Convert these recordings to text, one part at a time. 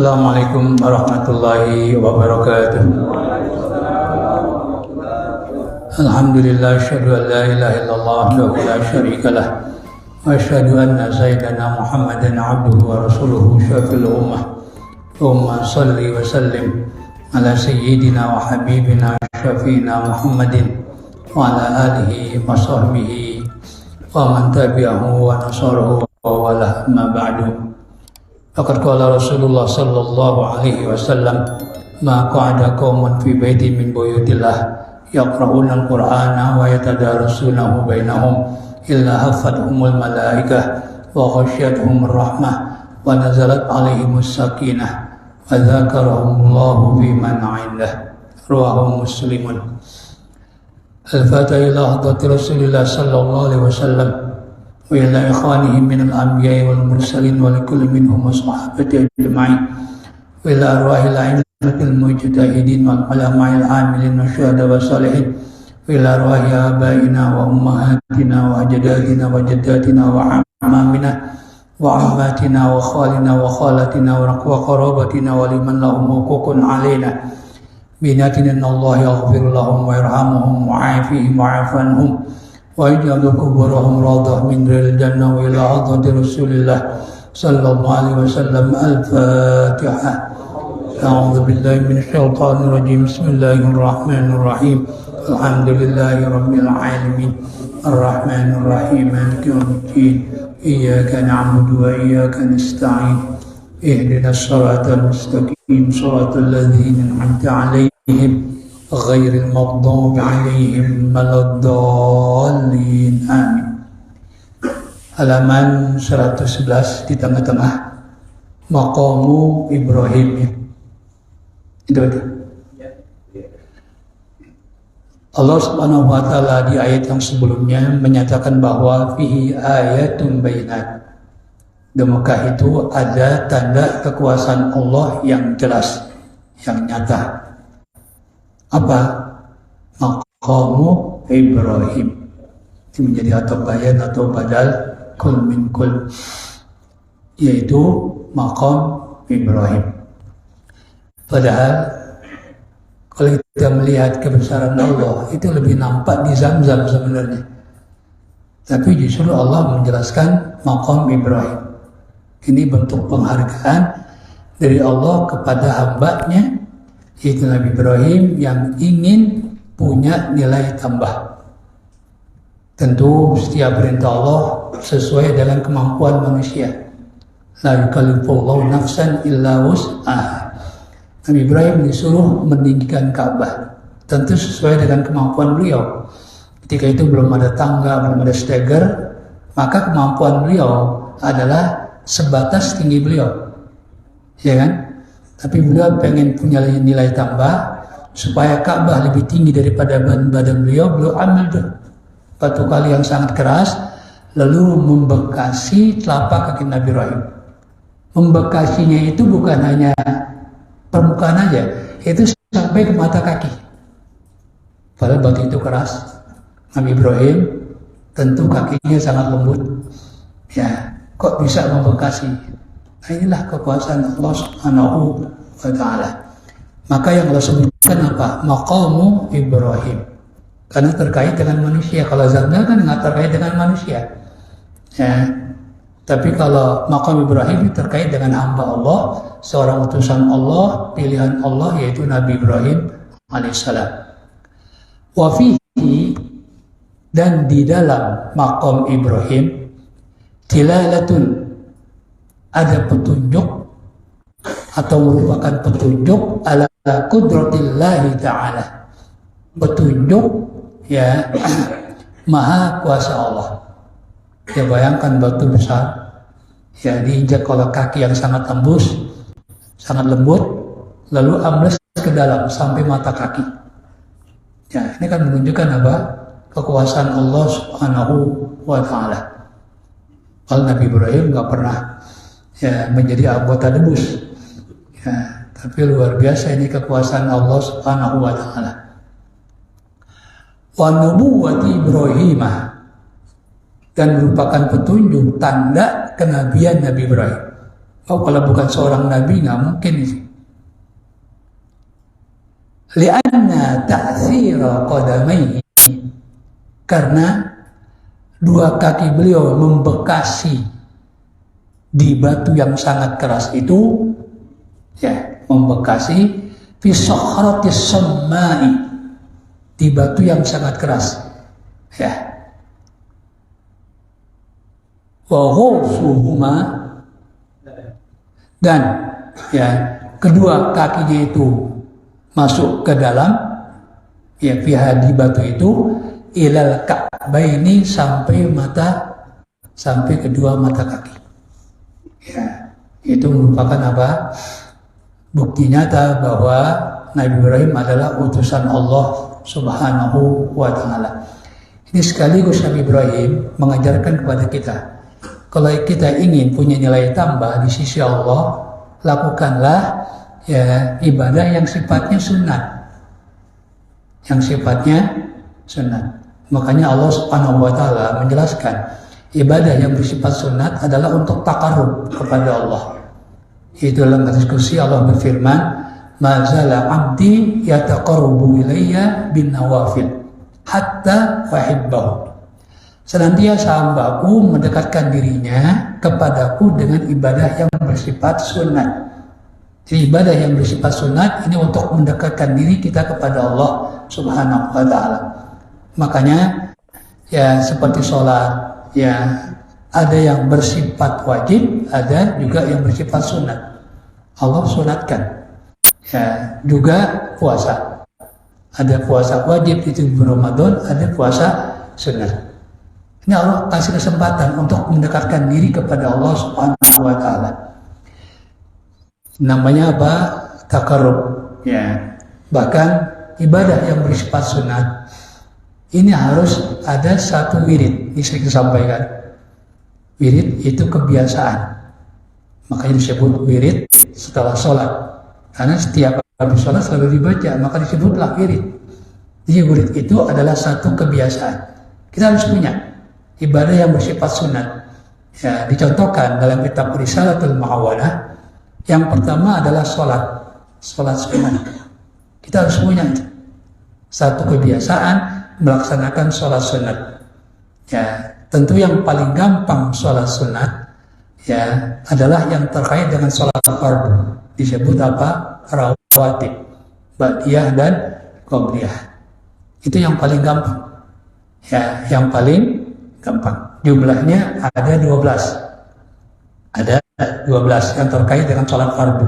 Assalamualaikum warahmatullahi wabarakatuh. Alhamdulillah, asyhadu an la ilaha illallah wahdahu la syarika lah wa asyhadu anna sayyidana Muhammadan abduhu wa rasuluhu syafi'il ummah. Allahumma shalli wa sallim ala sayyidina wa habibina syafi'ina Muhammadin wa ala alihi wa sahbihi wa man tabi'ahu wa nasarahu wa wala ma ba'du. Faqad qala Rasulullah sallallahu alaihi wasallam, ma qa'ada qaumun fi baitin min buyutillah yaqra'una al-Qur'ana wa yatadarasunahu bainahum illa hafathumul malaikah wa ghasyiyatuhumur rahmah wa nazalat alaihimus sakinah wa dzakarahumullahu fi man 'indah. Rawahu Muslimun. Al-Fatiha ila hadrati Rasulillah sallallahu alaihi wasallam wa ila ikhwanihim minal anbiya'i wal mursalin wa likulli minhum wa sahabati ajma'in wa ila arwahil a'immatil mujtahidin wal ulama'il 'amilin wa syuhada wa salihin wa ila arwahi abaina wa ummahatina wa ajdadina wa jaddatina wa ammamina wa ammatina wa khalina wa khalatina wa qarabatina wa liman lahum huququn 'alaina binatin Allah yaghfir lahum wa yarhamuhum wa 'afihim wa 'afanhum wa yaj'alu quburahum rawdah min riyadil jannah wa ila hadrati Rasulillah sallallahu alaihi wasallam. Al-Fatihah. A'udzu billahi minasy syaithanir rajim. Bismillahirrahmanirrahim. Alhamdulillahi rabbil alamin. Arrahmanir rahim. Maliki yaumiddin. Iyyaka na'budu wa iyyaka nasta'in. Ihdinas siratal mustaqim. Shiratal ladzina an'amta 'alaihim ghairil maghdubi 'alaihim waladdallin. Amin. Halaman 111 di tengah-tengah maqamu Ibrahim. Itu. Allah Subhanahu wa taala di ayat yang sebelumnya menyatakan bahwa fihi ayatun bayyinat. Di Mekah itu ada tanda kekuasaan Allah yang jelas, yang nyata. Apa? Maqamu Ibrahim. Itu menjadi atau bayan atau badal kul min kul, yaitu maqam Ibrahim. Padahal kalau kita melihat kebesaran Allah itu lebih nampak di Zamzam sebenarnya. Tapi justru Allah menjelaskan maqam Ibrahim. Ini bentuk penghargaan dari Allah kepada hambanya, yaitu Nabi Ibrahim yang ingin punya nilai tambah. Tentu setiap perintah Allah sesuai dengan kemampuan manusia. La yukallifullahu nafsan illa wus'aha. Nabi Ibrahim disuruh meninggikan Ka'bah. Tentu sesuai dengan kemampuan beliau. Ketika itu belum ada tangga, belum ada steger, maka kemampuan beliau adalah sebatas tinggi beliau, ya kan? Tapi beliau pengen punya nilai tambah supaya Ka'bah lebih tinggi daripada badan beliau. Beliau ambil batu kali yang sangat keras, lalu membekasi telapak kaki Nabi Ibrahim. Membekasinya itu bukan hanya permukaan aja, itu sampai ke mata kaki. Padahal batu itu keras. Nabi Ibrahim tentu kakinya sangat lembut, ya. Kok bisa membekasi? Nah, inilah kekuasaan Allah Subhanahu wa taala. Maka yang Allah sebutkan apa? Maqamu Ibrahim. Karena terkait dengan manusia. Kalau Zamzam kan nggak terkait dengan manusia. Ya. Tapi kalau maqam Ibrahim terkait dengan hamba Allah, seorang utusan Allah, pilihan Allah, yaitu Nabi Ibrahim alaihissalam. Wa fihi, dan di dalam maqam Ibrahim, dilalatun, ada petunjuk atau merupakan petunjuk ala qudratillahi ta'ala, petunjuk ya maha kuasa Allah. Ya, bayangkan batu besar ya diinjak oleh kaki yang sangat tembus, sangat lembut, lalu ambles ke dalam sampai mata kaki. Ya, ini kan menunjukkan apa? Kekuasaan Allah Subhanahu wa ta'ala. Kalau Nabi Ibrahim nggak pernah ya menjadi anggota debus, ya, tapi luar biasa ini kekuasaan Allah Subhanahu wa taala. Wa nubuwwati Ibrahim, dan merupakan petunjuk tanda kenabian Nabi Ibrahim. Oh, kalau bukan seorang nabi nggak mungkin sih. Lianna ta'thira qadamaihi, karena dua kaki beliau membekasi di batu yang sangat keras itu, ya, membekasi fi sakhratis sammai, di batu yang sangat keras, ya. Wa ghursuhuma, dan ya kedua kakinya itu masuk ke dalam, ya, pihak di batu itu, ilal ka'baini, sampai kedua mata kaki. Ya, itu merupakan apa? Bukti nyata bahwa Nabi Ibrahim adalah utusan Allah Subhanahu wa Ta'ala. Ini sekaligus Nabi Ibrahim mengajarkan kepada kita, kalau kita ingin punya nilai tambah di sisi Allah, lakukanlah, ya, ibadah yang sifatnya sunat. Yang sifatnya sunat. Makanya Allah Subhanahu wa Ta'ala menjelaskan ibadah yang bersifat sunat adalah untuk taqarrub kepada Allah. Itu dalam diskusi Allah berfirman, "Ma zala 'abdi yataqarrabu ilayya bin nawafil hatta uhibbahu." Senantiasa hambaku mendekatkan dirinya kepadaku dengan ibadah yang bersifat sunat. Jadi ibadah yang bersifat sunat ini untuk mendekatkan diri kita kepada Allah Subhanahu wa Ta'ala. Makanya, ya, seperti sholat, ya, ada yang bersifat wajib, ada juga yang bersifat sunat. Allah sunatkan. Ya, juga puasa. Ada puasa wajib itu Ramadan, ada puasa sunat. Ini Allah kasih kesempatan untuk mendekatkan diri kepada Allah Subhanahu wa Ta'ala. Namanya apa? Taqarrub, ya. Bahkan ibadah yang bersifat sunat ini harus ada satu wirid. Ini saya sampaikan. Wirid itu kebiasaan. Makanya disebut wirid setelah sholat. Karena setiap habis sholat selalu dibaca, maka disebutlah wirid. Jadi wirid itu adalah satu kebiasaan. Kita harus punya ibadah yang bersifat sunat. Ya, dicontohkan dalam kitab Risalatul Ma'awanah. Yang pertama adalah sholat sunat. Kita harus punya satu kebiasaan melaksanakan sholat sunat. Ya, tentu yang paling gampang sholat sunat, ya, adalah yang terkait dengan sholat fardu. Disebut apa? Rawatib, ba'diyah dan qobliyah. Itu yang paling gampang. Ya, yang paling gampang. Jumlahnya ada 12. Ada 12 yang terkait dengan sholat fardu.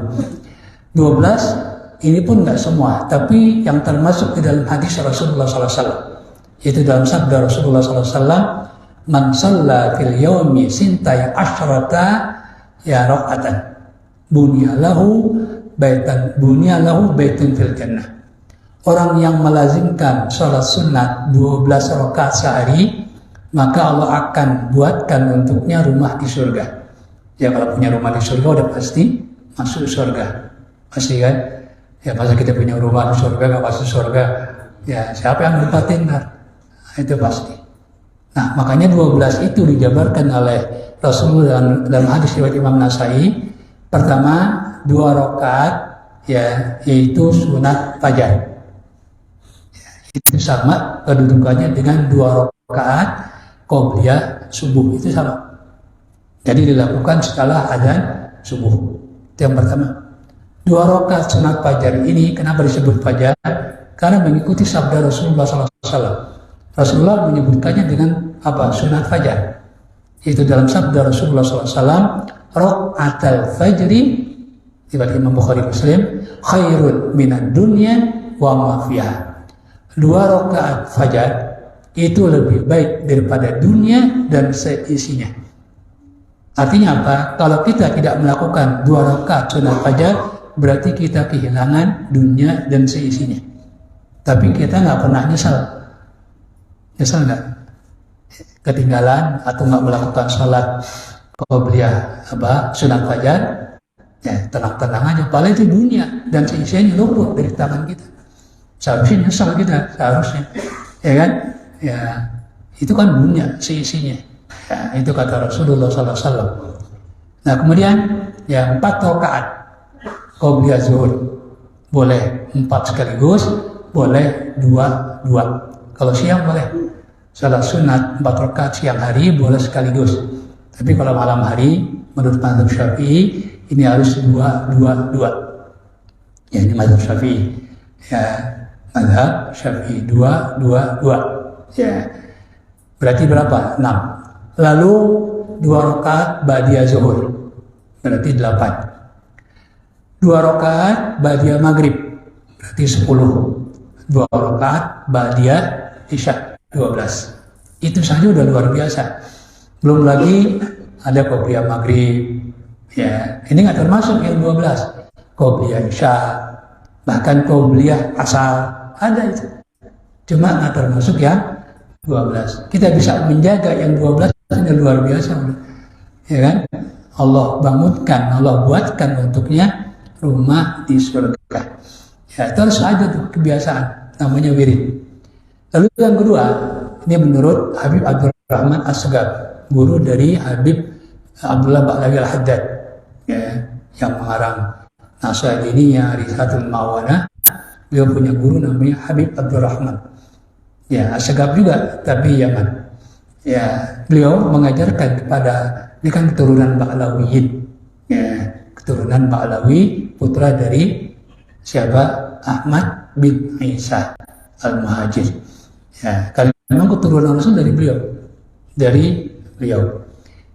12 ini pun nggak semua, tapi yang termasuk di dalam hadis Rasulullah SAW. Itu dalam sabda Rasulullah SAW, "Man shalla fil yawmi sintai asyrata ya raqatan, bunyalahu baitun fil jannah." Orang yang melazimkan sholat sunat 12 rakaat sehari, maka Allah akan buatkan untuknya rumah di surga. Ya, kalau punya rumah di surga udah pasti masuk surga. Pasti kan? Ya, masa kita punya rumah di surga gak masuk surga? Ya, siapa yang nempatin? Nah, itu pasti. Nah, makanya 12 itu dijabarkan oleh Rasulullah dalam hadis riwayat Imam Nasai. Pertama, 2 rakaat, ya, yaitu sunat fajar. Ya, itu sama kedudukannya dengan 2 rakaat qobliyah subuh, itu sama. Jadi dilakukan setelah adzan subuh. Itu yang pertama. 2 rakaat sunat fajar ini kenapa disebut fajar? Karena mengikuti sabda Rasulullah SAW. Rasulullah menyebutkannya dengan apa? Sunat fajar. Itu dalam sabda Rasulullah SAW, "Rakaatul fajri," riwayat Imam Bukhari Muslim, "khairun minad dunya wa ma fiha." 2 rakaat fajar itu lebih baik daripada dunia dan seisinya. Artinya apa? Kalau kita tidak melakukan 2 rakaat sunat fajar, berarti kita kehilangan dunia dan seisinya. Tapi kita nggak pernah nyesal. Nyesal nggak? Ketinggalan atau nggak melakukan sholat qobliyah sunat fajar? Ya, tenang-tenang aja. Paling itu dunia dan seisinya luput dari tangan kita. Seharusnya nyesal kita, seharusnya. Ya kan? Ya, itu kan dunia seisinya. Ya, itu kata Rasulullah SAW. Nah, kemudian ya 4 rakaat qobliyah zuhur. Boleh 4 sekaligus, boleh 2. Kalau siang boleh. Salat sunat 4 rakaat siang hari boleh sekaligus. Tapi kalau malam hari menurut mazhab Syafi'i ini harus 2. Ya, ini mazhab Syafi'i. Ya, mazhab Syafi'i 2. Ya. Berarti berapa? 6. Lalu 2 rakaat ba'diyah zuhur. Berarti 8. 2 rakaat ba'diyah maghrib. Berarti 10. 2 rakaat ba'diyah isya. 12. Itu saja udah luar biasa. Belum lagi ada qobliyah maghrib. Ya, ini nggak termasuk yang 12. Qobliyah isya, bahkan qobliyah asar ada itu. Cuma nggak termasuk yang 12. Kita bisa menjaga yang 12 ini luar biasa. Ya kan? Allah bangunkan, Allah buatkan untuknya rumah di surga. Ya, terus ada tuh kebiasaan namanya wirid. Lalu yang kedua, ini menurut Habib Abdurrahman As-Segaf, guru dari Habib Abdullah Ba'lawi Al-Haddad, ya, yang mengarang Nasaidiniya, Risatul Mawana. Beliau punya guru namanya Habib Abdurrahman. Ya, As-Segaf juga, tapi Yaman. Ya, beliau mengajarkan kepada, ini kan keturunan Ba'lawiyin, ya, keturunan Ba'lawi, putra dari siapa? Ahmad bin Isa Al-Muhajir. Ya, karena memang keturunan Rasul dari beliau.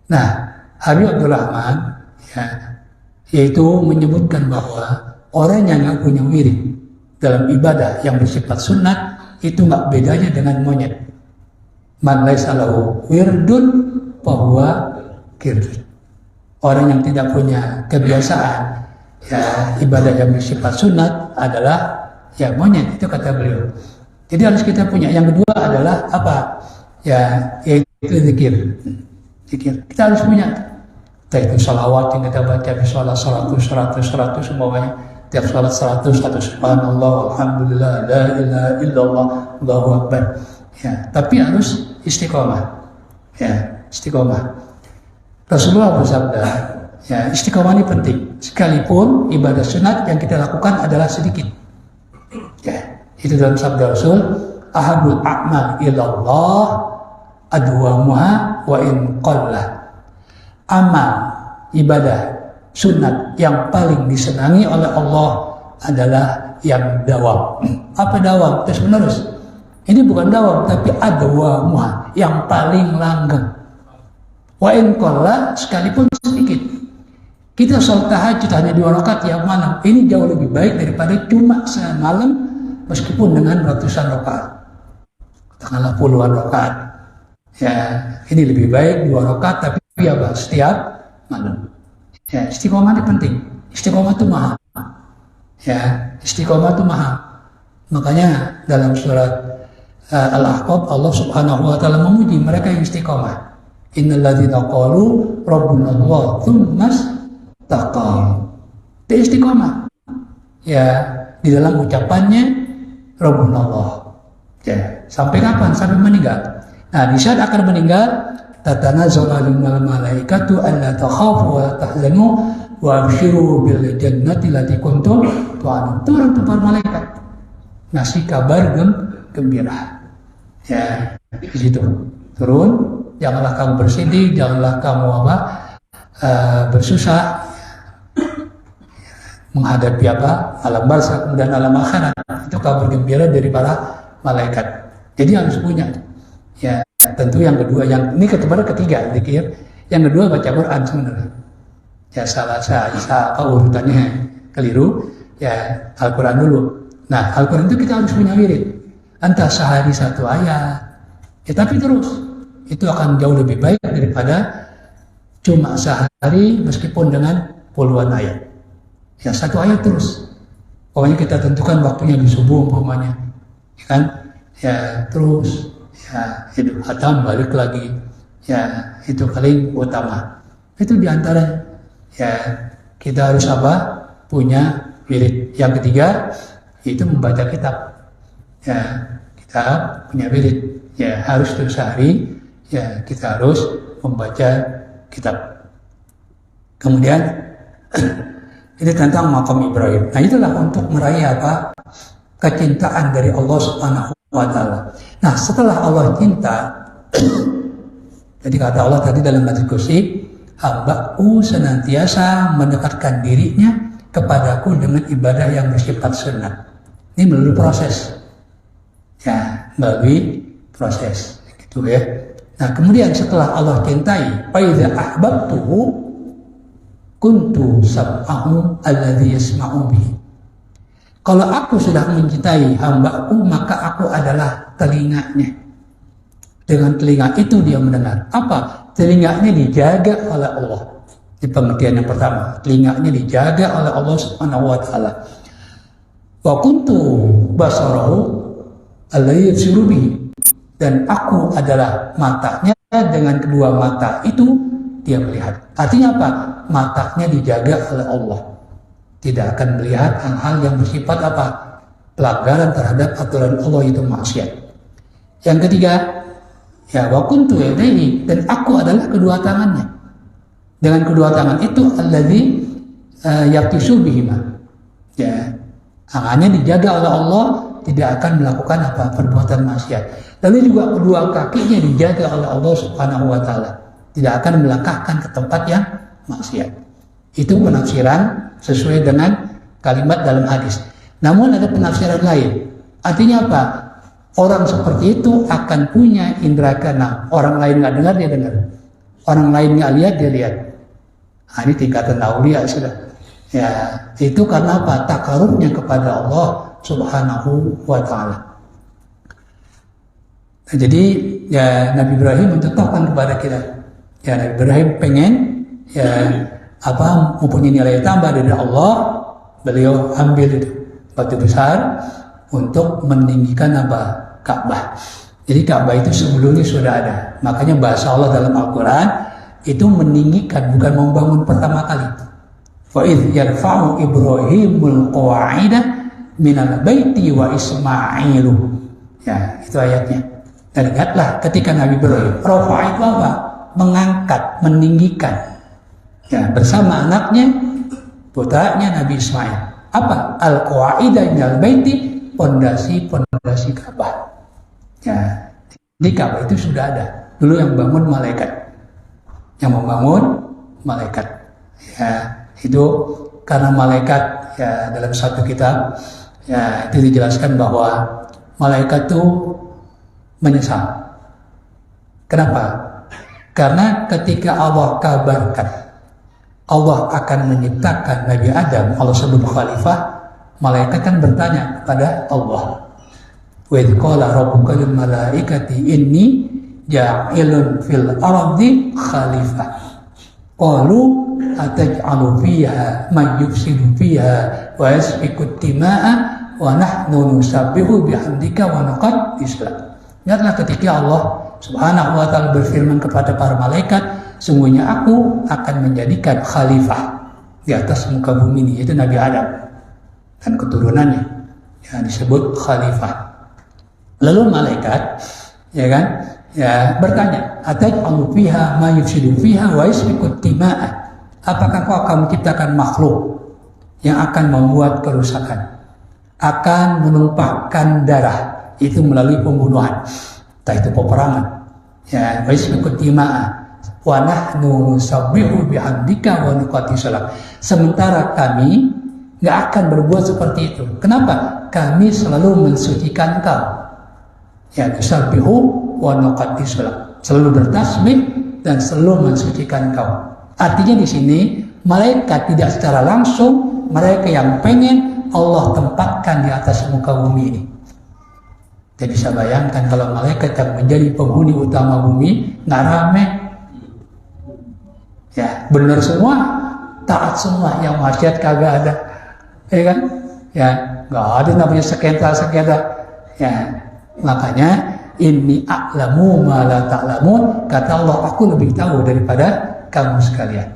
Nah, Habib Abdurrahman, ya, yaitu menyebutkan bahwa orang yang nggak punya wirid dalam ibadah yang bersifat sunat itu nggak bedanya dengan monyet. Man laisa lahu wirdun fahuwa kirdun. Orang yang tidak punya kebiasaan ya ibadah yang bersifat sunat adalah ya monyet, itu kata beliau. Jadi harus kita punya. Yang kedua adalah apa? Ya, yaitu zikir. Zikir. Kita harus punya. Entah itu salawat yang kita baca di sholat 100 semuanya. Tiap sholat 100 subhanallah, alhamdulillah, la ilaha illallah, Allahu akbar. Ya, tapi harus istiqomah. Ya, istiqomah. Rasulullah bersabda, ya, istiqomah ini penting. Sekalipun ibadah sunat yang kita lakukan adalah sedikit. Ya. Itu dalam sabda Rasul, ahabul a'mal ilallah adwamuha wa in qalla. Amal ibadah sunat yang paling disenangi oleh Allah adalah yang dawam. Apa dawam? Terus menerus. Ini bukan dawam, tapi adwamuha, yang paling langgeng. Wa in qalla, sekalipun sedikit. Kita sholat tahajud hanya 2 rakaat tiap malam. Ini jauh lebih baik daripada cuma semalam meskipun dengan ratusan rakaat, katakanlah puluhan rakaat. Ya, ini lebih baik 2 rakaat tapi ya setiap malam. Ya, istiqomah ini penting. Istiqomah itu mahal. Ya, istiqomah itu mahal. Makanya dalam surat Al-Ahqaf Allah Subhanahu wa taala memuji mereka yang istiqomah. Innal ladzina qalu rabbuna Allah tsumma istaqamu. Dia istiqomah. Ya, di dalam ucapannya Rabbuna Allah. Ya, sampai kapan? Sampai meninggal. Nah, di saat akan meninggal, tatanazzalu alaihimul malaikatu alla takhafu wa la tahzanu wa abshiru bil jannati allati kuntum tu'adun. Turun para malaikat ngasih kabar gembira. Ya, di situ. Turun, janganlah kamu bersedih, janganlah kamu bersusah menghadapi alam barzakh kemudian alam akhirat. Itu kabar gembira dari para malaikat. Jadi harus punya. Ya, tentu yang kedua, yang ini ketiga zikir. Yang kedua baca Quran sebenarnya. Ya, salah urutannya keliru. Ya, Al-Quran dulu. Nah, Al-Quran itu kita harus punya wirid. Entah sehari 1 ayat. Ya, tapi terus. Itu akan jauh lebih baik daripada cuma sehari meskipun dengan puluhan ayat. Ya, 1 ayat terus. Pokoknya kita tentukan waktunya di subuh umpamanya. Ya kan? Ya, terus. Ya, itu hatam balik lagi. Ya, itu paling utama. Itu diantara. Ya, kita harus punya wirid. Yang ketiga, itu membaca kitab. Ya, kita punya wirid. Ya, harus terus sehari. Ya, kita harus membaca kitab. Kemudian Ini tentang makam Ibrahim. Nah itulah untuk meraih apa? Kecintaan dari Allah Subhanahu wa Ta'ala. Nah setelah Allah cinta, jadi kata Allah tadi dalam hadis qudsi, hamba-Ku senantiasa mendekatkan dirinya kepadaku dengan ibadah yang bersifat sunnah. Ini melalui proses, ya melalui proses, gitu ya. Nah kemudian setelah Allah cintai, fa idza ahbabtuhu kuntu sab'ahu alladhi yasma'u bihi. Kalau aku sudah mencintai hamba-Ku, maka aku adalah telinganya. Dengan telinga itu dia mendengar. Apa? Telinganya dijaga oleh Allah. Di pengertian yang pertama, telinganya dijaga oleh Allah Subhanahu wa Ta'ala. Wa kuntu basarahu alladhi yubsiru bihi. Dan aku adalah matanya, dengan kedua mata itu dia melihat. Artinya apa? Matanya dijaga oleh Allah. Tidak akan melihat hal-hal yang bersifat apa? Pelanggaran terhadap aturan Allah, itu maksiat. Yang ketiga, ya wa kuntu yadayhi, dan aku adalah kedua tangannya. Dengan kedua tangan itu alladzi yaqtisu bihima. Ya, tangannya dijaga oleh Allah, tidak akan melakukan apa? Perbuatan maksiat. Lalu juga kedua kakinya dijaga oleh Allah Subhanahu wa Ta'ala. Tidak akan melangkahkan ke tempat yang maksiat. Itu penafsiran sesuai dengan kalimat dalam hadis. Namun ada penafsiran lain. Artinya apa? Orang seperti itu akan punya indera keenam. Orang lain nggak dengar, dia dengar. Orang lain nggak lihat, dia lihat. Nah, ini tingkatan aulia sudah. Ya, itu karena apa? Takarubnya kepada Allah Subhanahu wa Ta'ala. Nah, jadi ya Nabi Ibrahim mencontohkan kepada kita. Ya Nabi Ibrahim pengen ya apa mempunyai nilai tambah dari Allah, beliau ambil itu batu besar untuk meninggikan apa? Ka'bah. Jadi Ka'bah itu sebelumnya sudah ada. Makanya bahasa Allah dalam Al-Quran itu meninggikan, bukan membangun pertama kali. Wa idh yarfa'u Ibrahimul qawa'ida minal baiti wa Ismailu. Ya, itu ayatnya. Dan ingatlah ketika Nabi Ibrahim, rafa' itu apa? Mengangkat, meninggikan. Ya, bersama anaknya, putranya Nabi Ismail. Apa? Al-qawa'ida minal baiti, pondasi Ka'bah. Ya, di Ka'bah itu sudah ada. Dulu yang bangun malaikat. Yang membangun malaikat. Ya, itu karena malaikat ya dalam satu kitab ya itu dijelaskan bahwa malaikat itu menyesal. Kenapa? Karena ketika Allah kabarkan Allah akan menciptakan Nabi Adam, Allah sebut khalifah, malaikat kan bertanya kepada Allah, wa idh qala rabbuka lil malaikati inni ja'ilun fil ardi khalifah qalu ataj'alu fiha man yufsidu fiha wa yasfiku dima'a wa nahnu nusabbihu bihamdika wa nuqaddis lak. Ingatlah ketika Allah Subhanahu wa Ta'ala berfirman kepada para malaikat, sungguhnya aku akan menjadikan khalifah di atas muka bumi ini, yaitu Nabi Adam dan keturunannya yang disebut khalifah. Lalu malaikat ya kan ya bertanya, ataj'alu fiha ma yufsidu fiha wa yasfiku dima'a. Apakah kau akan menciptakan makhluk yang akan membuat kerusakan, akan menumpahkan darah, itu melalui pembunuhan, entah itu peperangan, ya, wa yasfiku dima'a wa nahnu nusabbihu bihamdika wa nuqaddis lak. Sementara kami nggak akan berbuat seperti itu. Kenapa? Kami selalu mensucikan kau. Ya, nusabbihu wa nuqaddis lak. Selalu bertasbih dan selalu mensucikan kau. Artinya di sini malaikat tidak secara langsung, mereka yang pengen Allah tempatkan di atas muka bumi ini. Jadi bisa bayangkan kalau malaikat yang menjadi penghuni utama bumi nggak rame. Ya, benar semua, taat semua, yang maksiat kagak ada. Ya kan? Ya, nggak ada namanya sengketa. Ya, makanya inni a'lamu ma la ta'lamun, kata Allah, aku lebih tahu daripada kamu sekalian.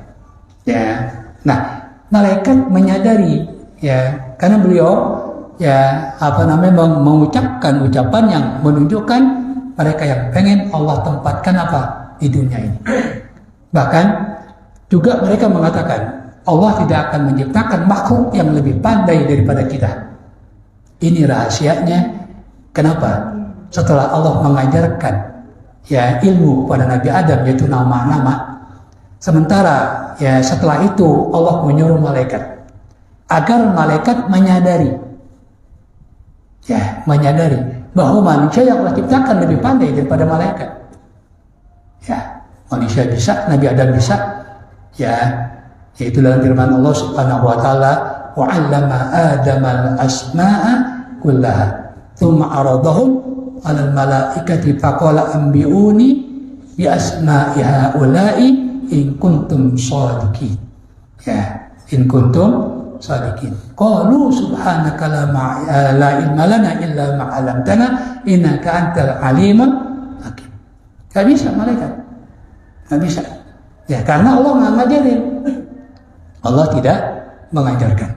Ya. Nah, malaikat menyadari ya, karena beliau ya mengucapkan ucapan yang menunjukkan mereka yang pengen Allah tempatkan apa di dunia ini. Bahkan juga mereka mengatakan Allah tidak akan menciptakan makhluk yang lebih pandai daripada kita. Ini rahasianya. Kenapa? Setelah Allah mengajarkan ya ilmu kepada Nabi Adam, yaitu nama-nama, sementara ya setelah itu Allah menyuruh malaikat agar malaikat menyadari bahwa manusia yang Allah ciptakan lebih pandai daripada malaikat. Ya, manusia bisa, Nabi Adam bisa. Ya, yaitu dalam firman Allah Subhanahu wa taala, wa 'allama Adamal asma'a kullaha tsumma 'aradahum 'alal malaikati faqala anbi'uni bi asma'i haula'i in kuntum shadiqin. Ya, in kuntum shadiqin. Qalu subhanaka la ilma lana illa ma 'allamtana innaka antal alimul hakim. Gak bisa malaikat. Gak bisa. Ya, karena Allah nggak ngajarin. Allah tidak mengajarkan.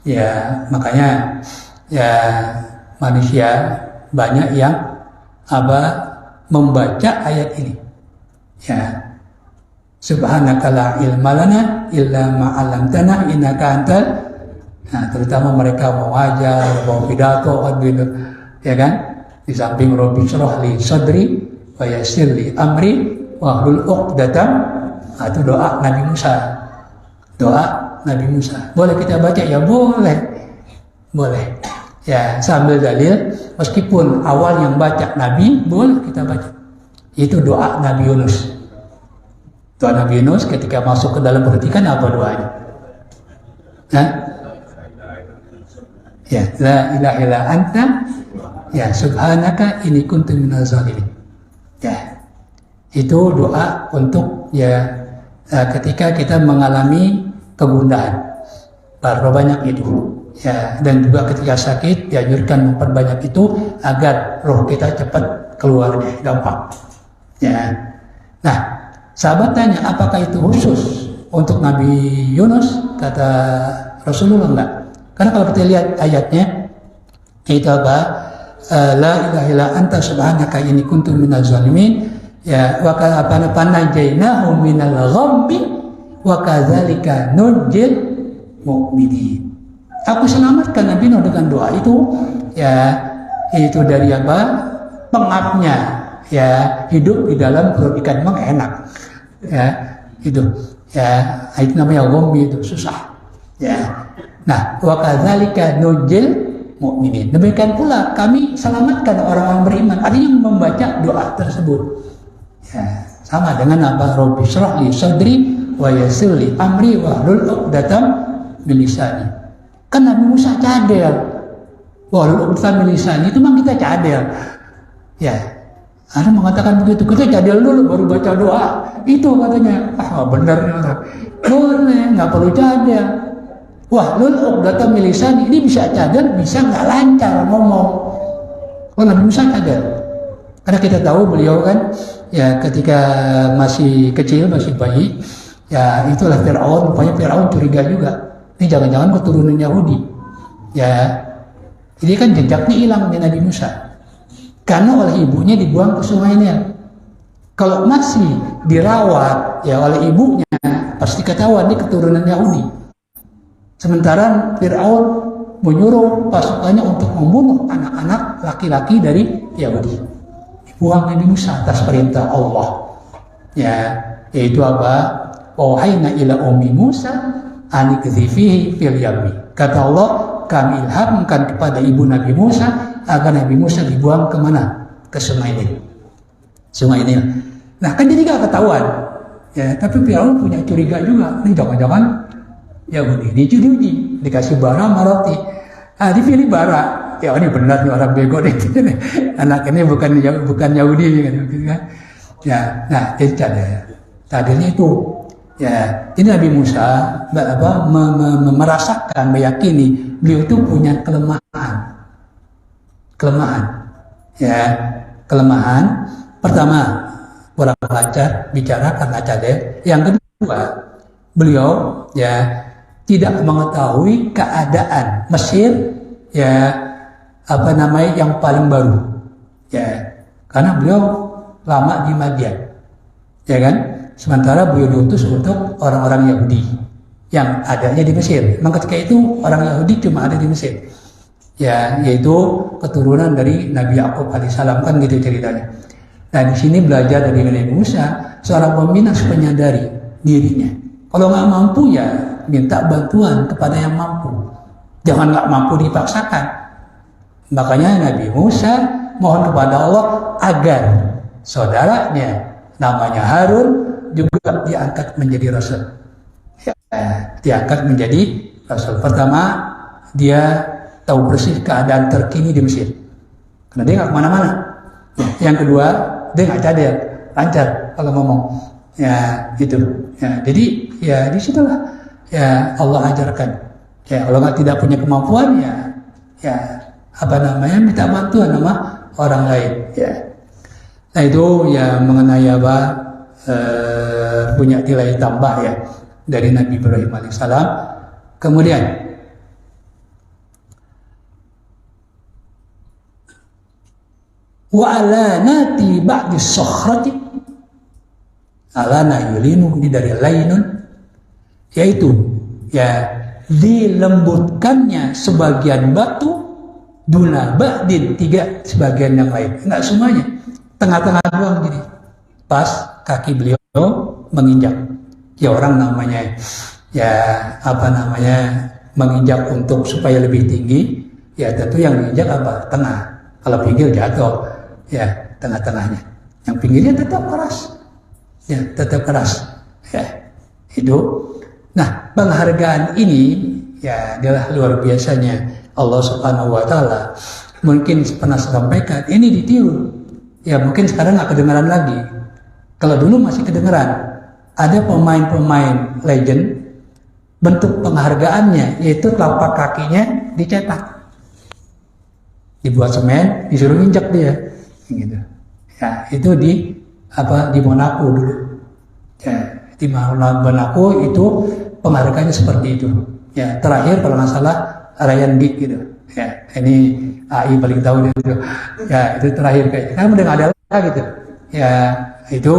Ya, makanya ya manusia banyak yang membaca ayat ini. Ya. Subhanaka la ilma lana illa ma 'allamtana innaka antal. Nah, terutama mereka mau ngajar, mau pidato kan gitu. Ya kan? Di samping Rabbi shrah li sadri wa yassir li amri wa hlul 'uqdatam. Itu doa Nabi Musa. Doa Nabi Musa. Boleh kita baca ya? Boleh. Boleh. Ya, sambil dalil, meskipun awal yang baca Nabi, boleh kita baca. Itu doa Nabi Yunus. Doa Nabi Yunus ketika masuk ke dalam perut ikan, apa doanya? Hah? Ya, la ilaha illa anta, ya subhanaka inni kuntu minaz zalimin. Ya, itu doa untuk ya ketika kita mengalami kegundahan. Perbanyak itu. Ya, dan juga ketika sakit dianjurkan memperbanyak itu agar roh kita cepat keluarnya, gampang. Ya. Nah, sahabat tanya, apakah itu khusus untuk Nabi Yunus? Kata Rasulullah, enggak. Karena kalau kita lihat ayatnya, itu apa? La ilaha illa anta subhanaka inni kuntu minaz zalimin. Ya, wa kana najainahu minal ghammi wa kadzalika nunjil mu'minin. Aku selamatkan Nabi Nuh dengan doa itu, ya, itu dari apa? Pengapnya, ya, hidup di dalam perut ikan memang enak, ya, itu, ya, itu namanya ghammi, itu susah, ya. Nah, wa kadzalika nunjil mu'minin. Demikian pula kami selamatkan orang-orang beriman. Artinya membaca doa tersebut, ya, sama dengan apa? Rabbi shrah li sadri wa yassir li amri wa hlul 'uqdatam min lisani. Kan Nabi Musa cadel. Wa hlul 'uqdatam min lisani itu memang kita cadel. Ya. Ada mengatakan begitu, kita cadel dulu baru baca doa. Itu katanya. Benar nih orang. Boleh, nggak perlu cadel. Wah, hlul 'uqdatam min lisani ini bisa cadel, bisa nggak lancar ngomong. Oh, Nabi Musa cadel. Karena kita tahu beliau kan ya ketika masih kecil, masih bayi, ya itulah Fir'aun, rupanya Fir'aun curiga juga. Ini jangan-jangan keturunan Yahudi. Ya, ini kan jejaknya hilang di Nabi Musa. Karena oleh ibunya dibuang ke Sungai Nil. Kalau masih dirawat ya oleh ibunya, pasti ketahuan ini keturunan Yahudi. Sementara Fir'aun menyuruh pasukannya untuk membunuh anak-anak laki-laki dari Yahudi. Dibuang Nabi Musa atas perintah Allah. Ya, yaitu apa? Wahayna ila ummi Musa anikzifihi fil yammi. Kata Allah, kami ilhamkan kepada ibu Nabi Musa agar Nabi Musa dibuang kemana? Ke Sungai Nil. Sungai Nil. Nah, kan jadi gak ketahuan. Ya, tapi Fir'aun punya curiga juga. Ini jangan-jangan Yahudi. Diuji, dikasih bara sama roti. Dipilih bara. Ya, ini benar nih orang bego nih. Anak ini bukan Yahudi gitu kan. Ya, nah, jadi cadel itu. Ya, ini Nabi Musa merasakan, meyakini beliau itu punya kelemahan. Ya, kelemahan. Pertama, kurang lancar bicara karena cadel. Yang kedua, beliau ya tidak mengetahui keadaan Mesir ya yang paling baru. Ya, karena beliau lama di Madian. Ya kan? Sementara beliau diutus untuk orang-orang Yahudi. yang adanya di Mesir. Memang ketika itu orang Yahudi cuma ada di Mesir. Ya, yaitu keturunan dari Nabi Yakub alaihissalam, kan gitu ceritanya. Nah, di sini belajar dari Nabi Musa, seorang pemimpin harus menyadari dirinya. Kalau nggak mampu ya minta bantuan kepada yang mampu. Jangan nggak mampu dipaksakan. Makanya Nabi Musa mohon kepada Allah agar saudaranya namanya Harun juga diangkat menjadi rasul. Ya, diangkat menjadi rasul. Pertama, dia tahu persis keadaan terkini di Mesir. Karena dia nggak kemana-mana. Yang kedua, dia nggak cadel, lancar kalau ngomong. Ya, gitu. Ya, jadi ya disitulah ya Allah ajarkan. Ya, kalau nggak tidak punya kemampuan ya apa namanya minta bantuan sama orang lain. Ya. Nah itu ya mengenai apa punya nilai tambah ya dari Nabi Ibrahim alaihissalam. Kemudian wa alanati ba'di sokhrati, alana yulinu ini dari lainun, yaitu ya dilembutkannya sebagian batu duna ba'din, tiga sebagian yang lain, enggak semuanya, tengah-tengah doang gini pas kaki beliau menginjak. Ya orang namanya ya apa namanya menginjak untuk supaya lebih tinggi, ya tentu yang diinjak apa? Tengah. Kalau pinggir jatuh, ya tengah-tengahnya. Yang pinggirnya tetap keras, ya tetap keras. Ya itu. Nah penghargaan ini ya adalah luar biasanya Allah Subhanahu Wa Taala. Mungkin pernah sampaikan ini ditiru. Ya mungkin sekarang nggak kedengaran lagi. Kalau dulu masih kedengaran. Ada pemain-pemain legend, bentuk penghargaannya yaitu telapak kakinya dicetak, dibuat semen, disuruh injak dia, gitu. Ya itu di Monaco dulu. Ya di Monaco itu penghargaannya seperti itu. Ya terakhir kalau nggak salah Ryan Giggs gitu. Ya ini AI paling tahu itu. Ya itu terakhir kayaknya. Kan udah nggak ada lagi gitu. Ya itu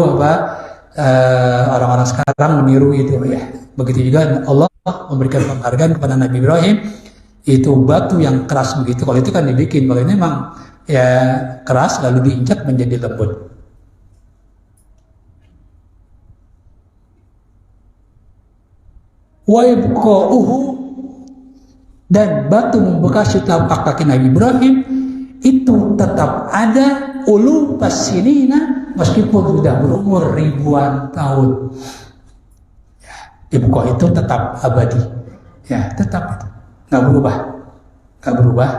orang-orang sekarang meniru itu ya. Begitu juga Allah memberikan penghargaan kepada Nabi Ibrahim, itu batu yang keras begitu. Kalau itu kan dibikin, kalau ini memang ya keras lalu diinjak menjadi lembut. Wa yabqa'uhu, dan batu membekas telapak kaki Nabi Ibrahim itu tetap ada ulu pasinina, meskipun sudah berumur ribuan tahun. Ya, ibu itu tetap abadi. Ya, tetap itu. Nggak berubah.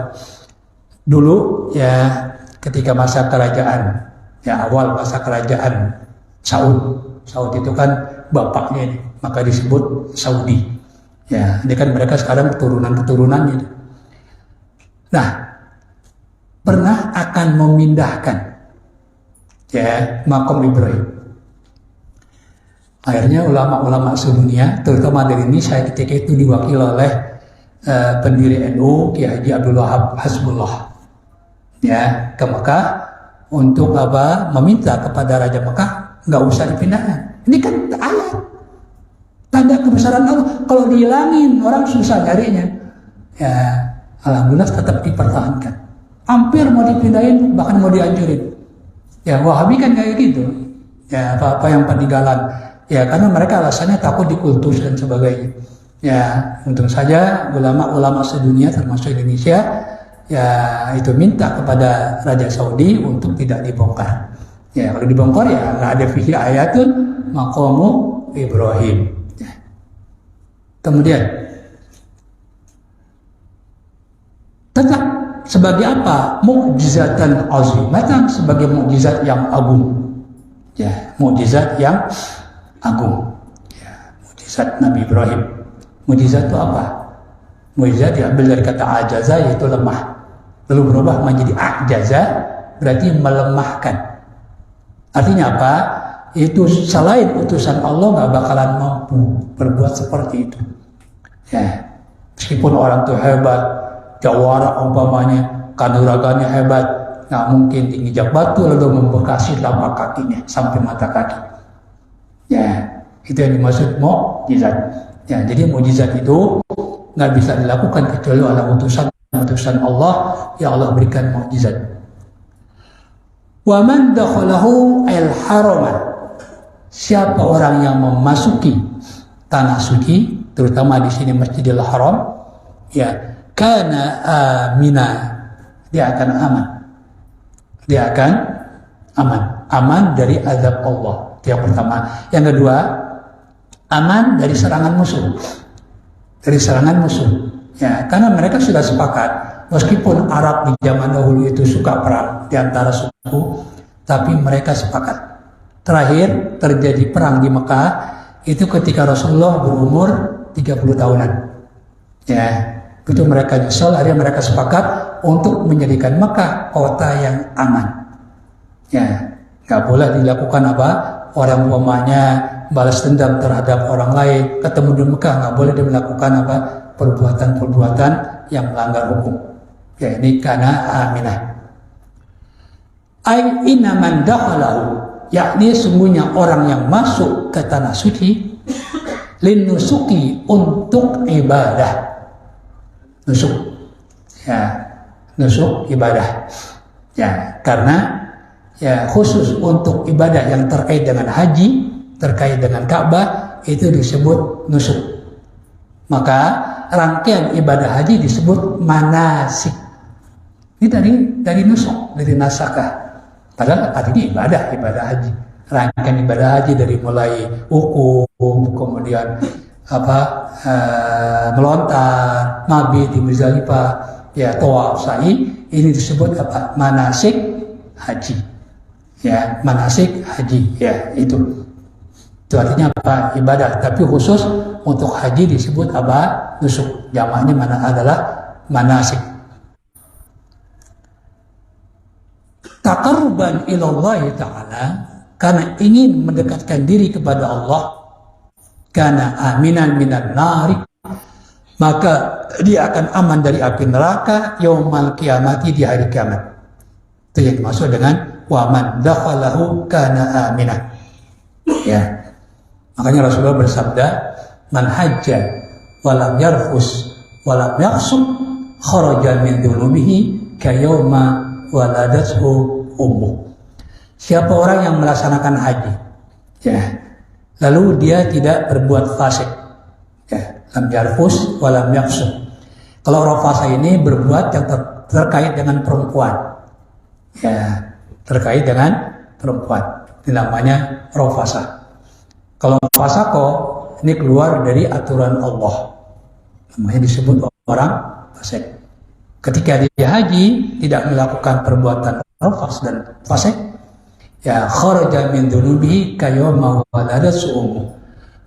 Dulu ya ketika masa kerajaan, ya awal masa kerajaan Saud itu kan bapaknya ini, maka disebut Saudi. Ya, ini kan mereka sekarang keturunan-keturunannya. Nah, pernah akan memindahkan ya makom Ibrahim. Akhirnya ulama-ulama sedunia, terutama dari Indonesia ketika itu diwakili oleh pendiri NU Kiai Haji Abdul Wahab Hasbullah, ya ke Mekah untuk meminta kepada Raja Mekah nggak usah dipindahkan. Ini kan ayat tanda kebesaran Allah. Kalau dihilangin orang susah nyarinya. Ya alhamdulillah tetap dipertahankan. Hampir mau dipindahin, bahkan mau dihancurin. Ya Wahabi kan kayak gitu. Ya apa-apa yang peninggalan. Ya karena mereka alasannya takut dikultus dan sebagainya. Ya untung saja ulama-ulama sedunia termasuk Indonesia ya itu minta kepada Raja Saudi untuk tidak dibongkar. Ya kalau dibongkar ya nggak ada fihi ayatun maqamu Ibrahim. Ya. Kemudian tetap sebagai apa? Mukjizatan azimatan, sebagai mukjizat yang agung. Ya, mukjizat yang agung. Ya, mukjizat Nabi Ibrahim. Mukjizat itu apa? Mukjizat diambil dari kata ajaza, yaitu lemah. Lalu berubah menjadi ajaza, berarti melemahkan. Artinya apa? Itu selain utusan Allah nggak bakalan mampu berbuat seperti itu. Ya, meskipun orang itu hebat, jawara umpamanya, kanuragannya hebat, nggak mungkin diinjak batu lalu membekasi telapak kakinya sampai mata kaki. Ya, itu yang dimaksud mukjizat. Ya, jadi mukjizat itu nggak bisa dilakukan kecuali oleh utusan Allah yang Allah berikan mukjizat. Wa man dakhalahu al-harama, siapa orang yang memasuki tanah suci, terutama di sini Masjidil Haram, ya, kana amina, dia akan aman. Dia akan aman dari azab Allah. Itu yang pertama. Yang kedua, aman dari serangan musuh. Ya, karena mereka sudah sepakat, meskipun Arab di zaman dahulu itu suka perang di antara suku, tapi mereka sepakat. Terakhir terjadi perang di Mekah itu ketika Rasulullah berumur 30 tahunan. Ya, itu mereka nyesal, akhirnya mereka sepakat untuk menjadikan Mekah kota yang aman. Ya, nggak boleh dilakukan apa? Orang umpamanya balas dendam terhadap orang lain, ketemu di Mekah nggak boleh dia melakukan apa? Perbuatan-perbuatan yang melanggar hukum. Ya, ini karena aminah. Ai inna man dakhalahu, yakni sungguhnya orang yang masuk ke tanah suci linusuki, untuk ibadah. Nusuk, ya, nusuk ibadah. Ya, karena ya khusus untuk ibadah yang terkait dengan haji, terkait dengan Ka'bah, itu disebut nusuk. Maka rangkaian ibadah haji disebut manasik. Ini dari nusuk, dari nasakah. Padahal artinya ibadah haji. Rangkaian ibadah haji dari mulai wukuf, kemudian melontar, mabit di Muzdalifah, ya, tawaf, sa'i, ini disebut apa? Manasik haji. Ya, manasik haji, ya, itu artinya apa? Ibadah, tapi khusus untuk haji disebut apa? Nusuk. Jamaknya mana adalah manasik. Taqarruban ilallahi ta'ala, karena ingin mendekatkan diri kepada Allah, karena aminan minan nari, maka dia akan aman dari api neraka yaumal qiyamati, di hari kiamat. Itu yang dimaksud dengan wa man dakhalahu kana aminan. Ya. Makanya Rasulullah bersabda, man hajja walam yarfus walam yaqsum kharaja min dhunubihi kayauma waladathu ummu. Siapa orang yang melaksanakan haji, ya, lalu dia tidak berbuat fasik, ya, lam yarfus walam yaqsum. Kalau rafasa ini berbuat yang terkait dengan perempuan, ya, terkait dengan perempuan, ini namanya rafasa. Kalau fasako ini keluar dari aturan Allah, namanya disebut orang fasik. Ketika dia haji tidak melakukan perbuatan rafas dan fasik, ya, kharaja min dhunubihi kayawma waladathu ummu,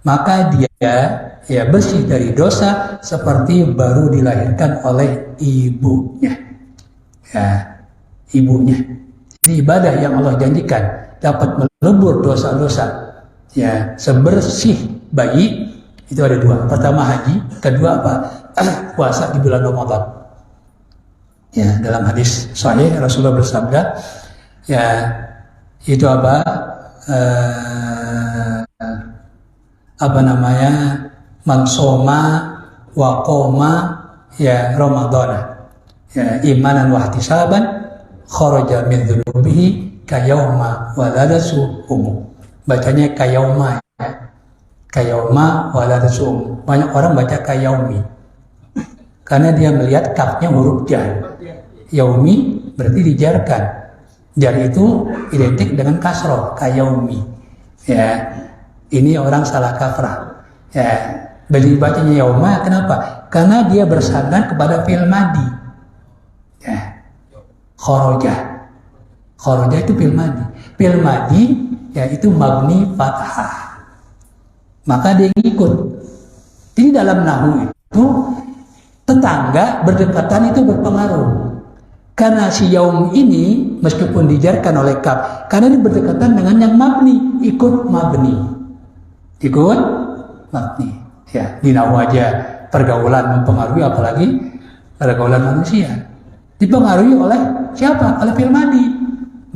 maka dia ya bersih dari dosa seperti baru dilahirkan oleh ibunya. Ya, ibunya. Ini ibadah yang Allah janjikan dapat melebur dosa-dosa. Ya, sebersih bayi itu ada dua. Pertama haji, kedua apa? Puasa di bulan Ramadan. Ya, dalam hadis sahih Rasulullah bersabda, ya, itu apa? Man soma wa qoma, ya, Ramadan, ya, imanan wa ihtisaban kharaja min dhunubihi kayauma waladathu ummu. Bacanya kayauma, ya. Kayauma waladathu ummu. Banyak orang baca kayaumi karena dia melihat kafnya huruf jar. Yaumi berarti dijarkan. Jar itu identik dengan kasroh, kayaumi. Ya, ini orang salah kafrah. Ya, bacanya yauma, kenapa? Karena dia bersandar kepada fi'il madi. Ya, kharaja itu fi'il madi. Fi'il madi, ya, itu mabni fathah. Maka dia ikut. Jadi dalam nahwu itu tetangga berdekatan itu berpengaruh. Karena si yaum ini meskipun dijarkan oleh kaf, karena ini berdekatan dengan yang mabni, ikut mabni. Ya, di nahwu aja pergaulan mempengaruhi, apalagi pergaulan manusia. Dipengaruhi oleh siapa? Oleh fi'il madi.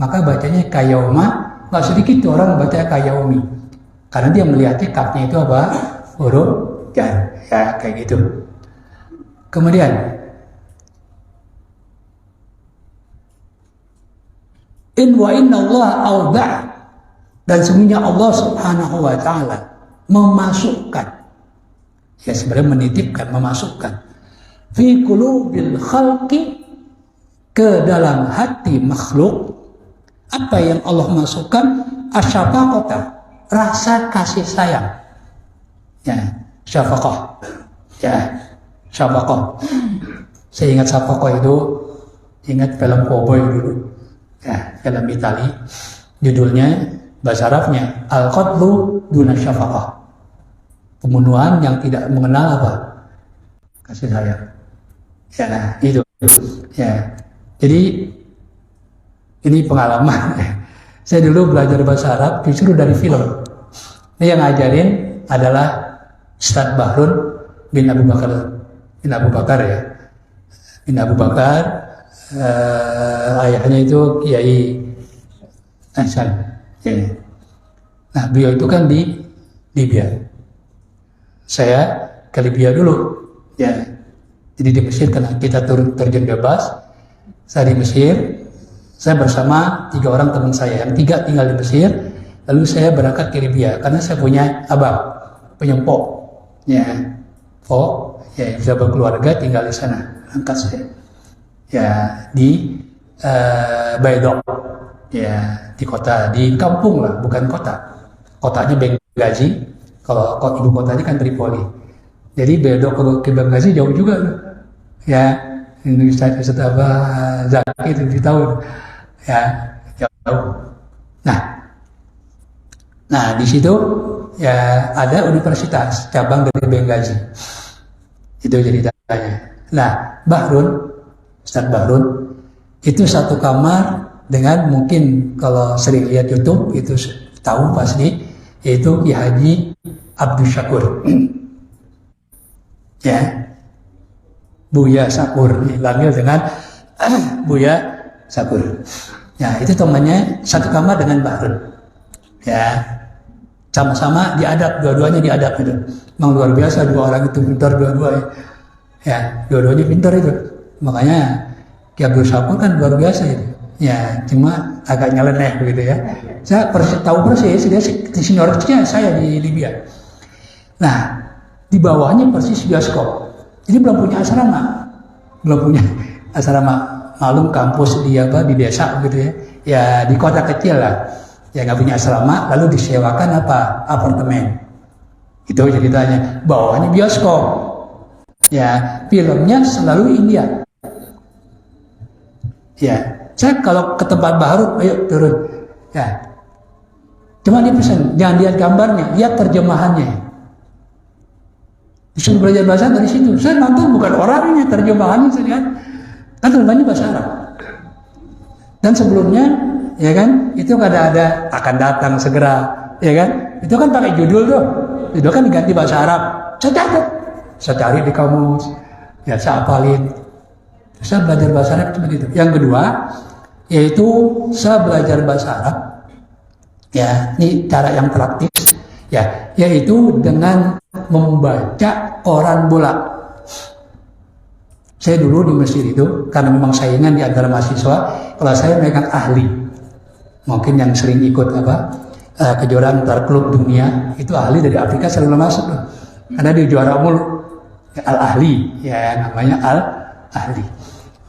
Maka bacanya kayauma, nggak sedikit orang baca kayaumi. Karena dia melihatnya kafnya itu apa? Huruf ya kayak gitu. Kemudian inna Allah auda, dan sesungguhnya Allah Subhanahu wa taala memasukkan, ya sebenarnya menitipkan, memasukkan fi qulubil khalqi, ke dalam hati makhluk. Apa yang Allah masukkan? Asyafaqata, rasa kasih sayang. Ya, syafaqah. Ya, syafaqah. Saya ingat syafaqah itu, ingat film Cowboy dulu. Ya, film Itali. Judulnya bahasa Arabnya Al-Qatlu Duna Syafaqah. Pembunuhan yang tidak mengenal apa? Kasih sayang. Ya, itu. Ya. Jadi ini pengalaman. Saya dulu belajar bahasa Arab disuruh dari film. Ini yang ngajarin adalah Ustaz Bahrun bin Abu Bakar ya. Bin Abu Bakar, ayahnya itu Kiai Hasan. Ya. Nah, beliau itu kan di Libya. Saya ke Libya dulu. Ya. Jadi di Mesir karena kita terjun bebas. Saya di Mesir. Saya bersama 3 orang teman saya, yang 3 tinggal di Mesir, lalu saya berangkat ke Libya karena saya punya abang, punya mpok, ya, ya bisa berkeluarga tinggal di sana, angkat saya, ya di Baydok, ya di kota, di kampung lah, bukan kota, kotanya Benghazi, kalau ibu kotanya kan Tripoli, jadi Baydok ke Benghazi jauh juga, ya, Indonesia apa Zaki itu tahu. Ya, jauh. Nah di situ ya ada universitas cabang dari Benghazi. Itu ceritanya. Nah, Ustaz Bahrun itu satu kamar dengan, mungkin kalau sering lihat YouTube itu tahu pasti, yaitu Ki Haji Abdul Syakur. Ya, Buya Syakur, dipanggil dengan Buya Syakur. Ya, itu temannya satu kamar dengan Bahrun. Ya, sama-sama diadab, dua-duanya diadab itu. Memang luar biasa, 2 orang itu pintar dua-duanya. Ya, dua-duanya pintar itu. Makanya Ki Abdul Syakur kan luar biasa itu. Ya, cuma agak nyeleneh begitu ya. Saya tahu persis dia seniornya saya di Libya. Nah, di bawahnya persis bioskop. Jadi belum punya asrama. Malum kampus di desa gitu ya. Ya di kota kecil lah. Ya nggak punya asrama, lalu disewakan apartemen. Itu ceritanya. Bawahnya bioskop. Ya, filmnya selalu India. Ya, saya kalau ke tempat baru, ayo turun. Ya, cuma dia pesan, jangan lihat gambarnya, lihat terjemahannya. Disuruh belajar bahasa dari situ. Saya nonton bukan orangnya, terjemahannya saya lihat. Kan terjemahannya bahasa Arab. Dan sebelumnya, ya kan, itu ada akan datang segera, ya kan? Itu kan pakai judul tuh. Itu kan diganti bahasa Arab. Saya catat. Saya cari di kamus. Ya, saya hafalin. Saya belajar bahasa Arab seperti itu. Yang kedua, yaitu saya belajar bahasa Arab. Ya, ini cara yang praktis. Ya, yaitu dengan membaca koran bola. Saya dulu di Mesir itu, karena memang saingan di antara mahasiswa, kalau saya megang ahli, mungkin yang sering ikut kejuaraan antar klub dunia, itu ahli dari Afrika selalu masuk loh. Karena dia juara mulu, Al-Ahli, ya namanya Al-Ahli.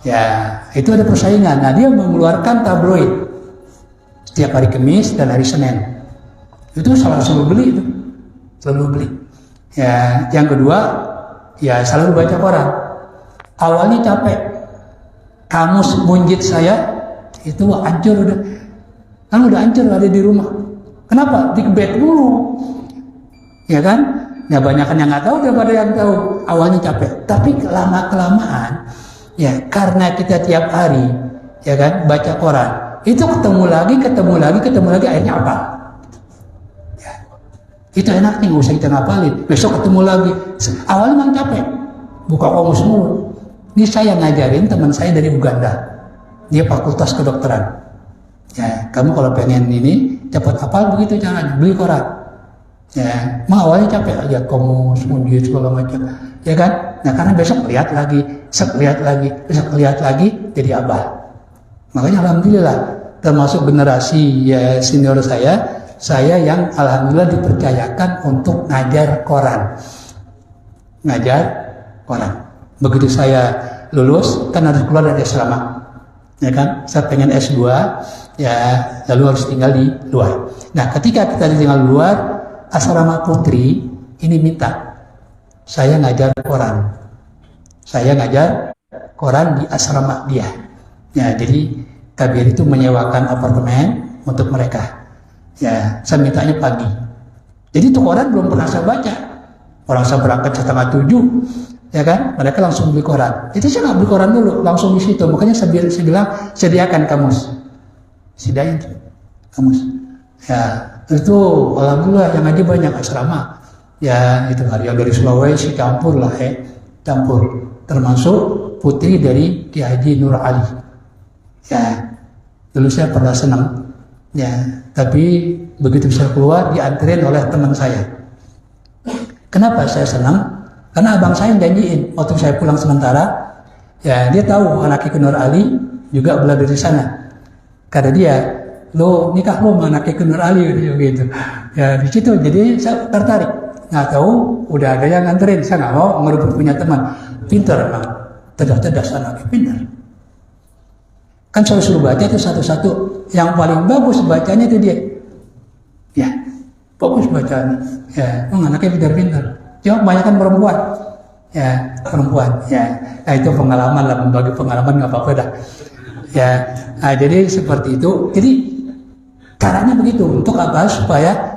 Ya, itu ada persaingan. Nah, dia mengeluarkan tabloid setiap hari Kamis dan hari Senin. Itu selalu beli itu, selalu beli. Ya, yang kedua, ya selalu baca koran. Awalnya capek, kamus munjid saya itu hancur udah, kan udah hancur ada di rumah. Kenapa? Dikebet dulu, ya kan? Ya banyak yang nggak tahu daripada yang tahu. Awalnya capek, tapi kelamaan, ya karena kita tiap hari, ya kan, baca koran, itu ketemu lagi, akhirnya apa? Ya, itu enak nih, nggak usah kita ngapalin. Besok ketemu lagi. Awalnya memang capek, buka kamus mulu. Ini saya ngajarin teman saya dari Uganda. Dia fakultas kedokteran. Ya, kamu kalau pengen ini cepat hafal begitu caranya, beli koran. Ya, awalnya capek aja, komus, unjit, segala macam, ya kan? Nah, karena besok lihat lagi, besok lihat lagi, jadi abah. Makanya alhamdulillah, termasuk generasi ya senior saya yang alhamdulillah dipercayakan untuk ngajar Quran. Begitu saya lulus, kan harus keluar dari asrama, ya kan? Saya pengen S2, ya lalu harus tinggal di luar. Nah, ketika kita tinggal di luar, asrama putri ini minta saya ngajar Quran di asrama dia. Ya, jadi KBR itu menyewakan apartemen untuk mereka. Ya, saya mintanya pagi. Jadi itu Quran belum pernah saya baca. Orang saya berangkat 6:30, ya kan? Mereka langsung beli Quran. Itu saya nggak beli Quran dulu, langsung di situ. Makanya saya bilang sediakan kamus, sediain kamus. Ya, itu alhamdulillah yang ngaji banyak asrama. Ya, itu hari yang dari Sulawesi campur lah termasuk putri dari Ki Haji Nur Ali. Ya, dulu saya pernah senang. Ya, tapi begitu saya keluar dianterin oleh teman saya. Kenapa saya senang? Karena abang saya yang janjiin waktu saya pulang sementara. Ya, dia tahu anak Ki Nur Ali juga belajar di sana. Kata dia, lo nikah lo sama anak Ki Nur Ali gitu. Ya, di situ jadi saya tertarik. Nggak tahu, udah ada yang nganterin. Saya nggak mau ngerebut punya teman. Pintar emang, cerdas anaknya pintar. Kan saya suruh baca itu satu-satu. Yang paling bagus bacanya itu dia. Ya, bagus bacaan. Ya, anaknya pintar-pintar. Cuma kebanyakan perempuan. Ya, perempuan. Ya, nah, itu pengalaman lah, membagi pengalaman nggak apa-apa dah. Ya, nah, jadi seperti itu. Jadi caranya begitu untuk apa? Supaya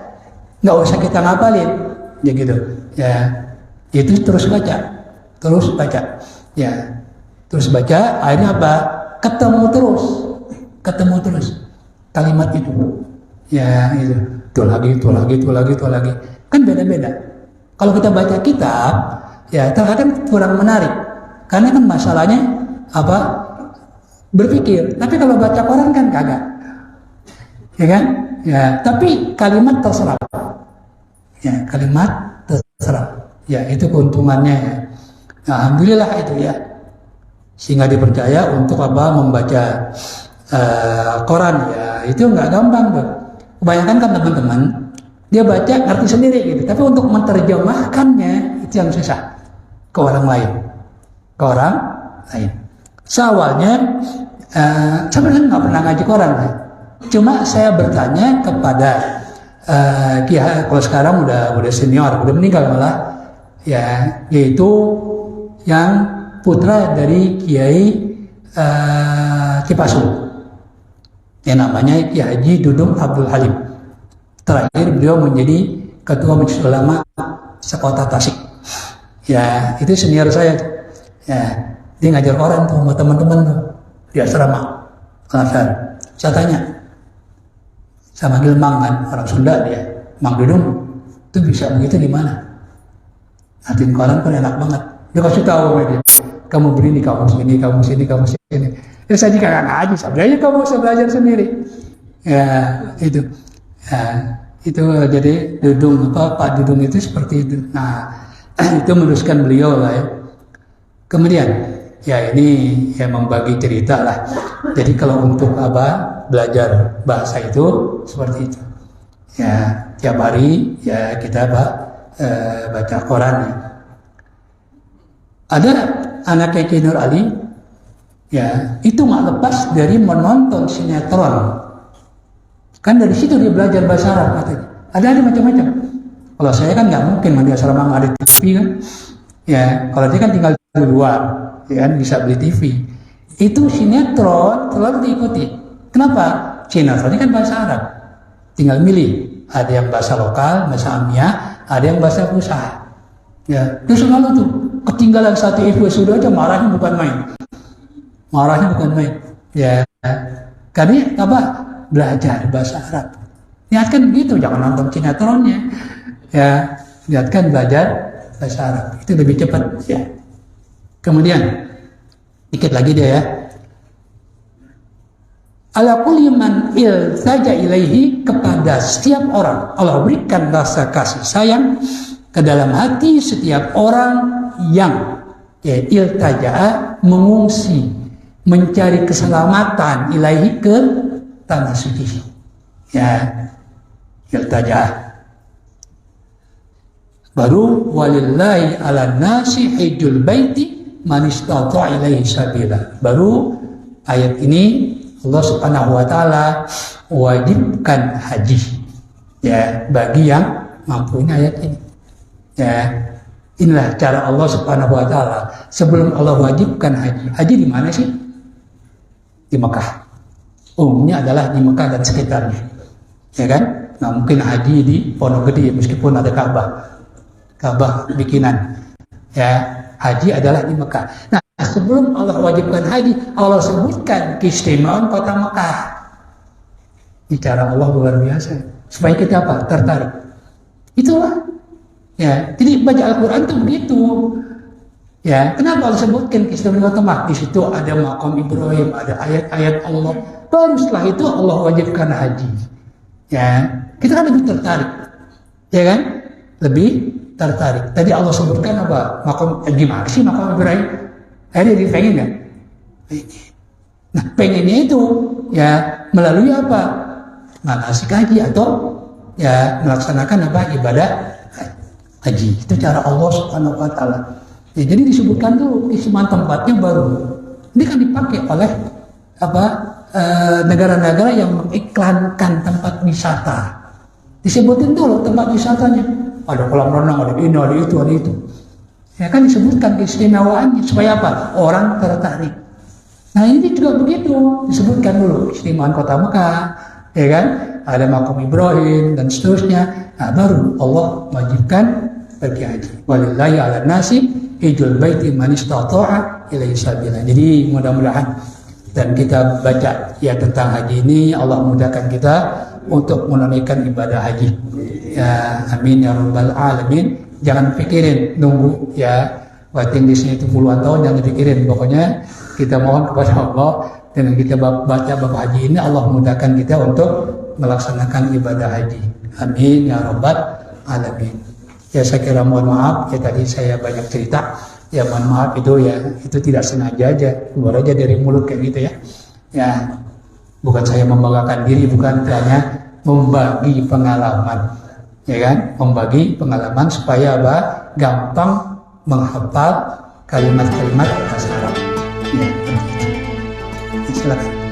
nggak usah kita ngapalin, ya gitu. Ya, itu terus baca. Ya, terus baca. Akhirnya apa? Ketemu terus kalimat itu. Ya, itu lagi. Kan beda-beda. Kalau kita baca kitab, ya terkadang kurang menarik. Karena kan masalahnya apa? Berpikir. Tapi kalau baca Quran kan kagak. Ya kan? Ya, tapi kalimat terserap. Ya, kalimat terserap. Ya, itu keuntungannya ya. Nah, alhamdulillah itu ya. Sehingga dipercaya untuk apa? Membaca Quran ya. Itu nggak gampang tuh. Kebanyakan kan teman-teman dia baca ngerti sendiri gitu. Tapi untuk menerjemahkannya itu yang susah ke orang lain. Soalnya sebenarnya nggak pernah ngaji Quran. Cuma saya bertanya kepada kalau sekarang udah senior, udah meninggal malah, ya, yaitu yang putra dari Kiai Cipasu, yang namanya Ki Haji Dudung Abdul Halim. Terakhir beliau menjadi ketua Majelis Ulama sekota Tasik. Ya, itu senior saya. Ya, dia ngajar Quran tuh sama teman-teman tuh di asrama. Saya tanya, saya manggil Mang kan, orang Sunda dia. Mang Dudung, itu bisa begitu di mana? Ngatin Quran kan enak banget. Dia kasih tahu dia, kamu beri di kamus ini. Ya, saya juga nggak ngaji, sebenarnya kamu bisa belajar sendiri. Ya, itu. Ya, itu jadi Pak Dudung itu seperti itu. Nah, itu meneruskan beliau lah ya. Kemudian, ya ini ya membagi cerita lah. Jadi kalau untuk belajar bahasa itu seperti itu. Ya, tiap hari ya kita baca Quran ya. Ada anak Ki Nur Ali, ya itu nggak lepas dari menonton sinetron. Kan dari situ dia belajar bahasa Arab katanya. Ada macam-macam. Kalau saya kan nggak mungkin mandi asrama nggak ada TV kan. Ya, kalau dia kan tinggal di luar, ya kan bisa beli TV. Itu sinetron selalu diikuti. Kenapa? Sinetron ini kan bahasa Arab. Tinggal milih. Ada yang bahasa lokal, bahasa Amiyah, ada yang bahasa pusat. Ya, dia selalu tuh ketinggalan satu episode aja marahnya bukan main. Ya, karena apa? Belajar bahasa Arab. Niatkan begitu, jangan nonton sinetronnya. Ya, niatkan belajar bahasa Arab. Itu lebih cepat. Ya. Kemudian, dikit lagi dia ya. ala kulli man iltaja ilaihi, kepada setiap orang Allah berikan rasa kasih sayang ke dalam hati setiap orang yang iltaja, mengungsi, mencari keselamatan ilaihi, ke tanah suci. Ya, iltaja. Baru walillahi ala nasi hijjul baiti man istata'a ilaihi sabila. Baru ayat ini Allah Subhanahu wa taala wajibkan haji, ya, bagi yang mampu. Ini ayat ini. Ya, inilah cara Allah Subhanahu wa taala sebelum Allah wajibkan haji. Haji di mana sih? Di Mekah. Umumnya adalah di Mekah dan sekitarnya. Ya kan? Nah, mungkin haji di Pondok Gede meskipun ada Ka'bah bikinan. Ya, haji adalah di Mekah. Nah, sebelum Allah wajibkan haji, Allah sebutkan keistimewaan kota Mekah. Bicara Allah luar biasa. Supaya kita apa? Tertarik. Itulah. Ya, jadi baca Al-Quran itu begitu. Ya, kenapa Allah sebutkan keistimewaan kota Mekah? Di situ ada maqam Ibrahim, ada ayat-ayat Allah. Baru setelah itu Allah wajibkan haji. Ya, kita kan lebih tertarik. Ya kan? Lebih tertarik. Tadi Allah sebutkan apa? Maqam, gimana sih maqam Ibrahim? Akhirnya dia pengen nggak? Nah, pengennya itu ya melalui apa? Manasik haji atau ya melaksanakan apa? Ibadah haji. Itu cara Allah Subhanahu wa taala. Ya, jadi disebutkan tuh keistimewaan tempatnya baru. Ini kan dipakai oleh apa? Negara-negara yang mengiklankan tempat wisata. Disebutin dulu tempat wisatanya. Ada kolam renang, ada ini, ada itu. Ya kan disebutkan keistimewaannya supaya apa? Orang tertarik. Nah, ini juga begitu, disebutkan dulu keistimewaan kota Mekah, ya kan? Ada maqam Ibrahim dan seterusnya. Nah, baru Allah wajibkan pergi haji. Walillahi 'alan nasi hijjul baiti man istata'a ilaihi sabila. Jadi mudah-mudahan dan kita baca ya tentang haji ini, Allah mudahkan kita untuk menunaikan ibadah haji. Ya, amin ya rabbal alamin. Jangan pikirin nunggu ya waiting di sini itu puluhan tahun, jangan dipikirin. Pokoknya kita mohon kepada Allah dengan kita baca bab haji ini, Allah mudahkan kita untuk melaksanakan ibadah haji. Amin ya rabbal alamin. Ya, saya kira mohon maaf ya tadi saya banyak cerita. Ya mohon maaf itu ya, itu tidak sengaja aja, keluar aja dari mulut kayak gitu ya. Ya, bukan saya membanggakan diri, bukan, hanya membagi pengalaman. Ya kan, membagi pengalaman supaya apa? Gampang menghafal kalimat-kalimat bahasa Arab. Ya, silakan.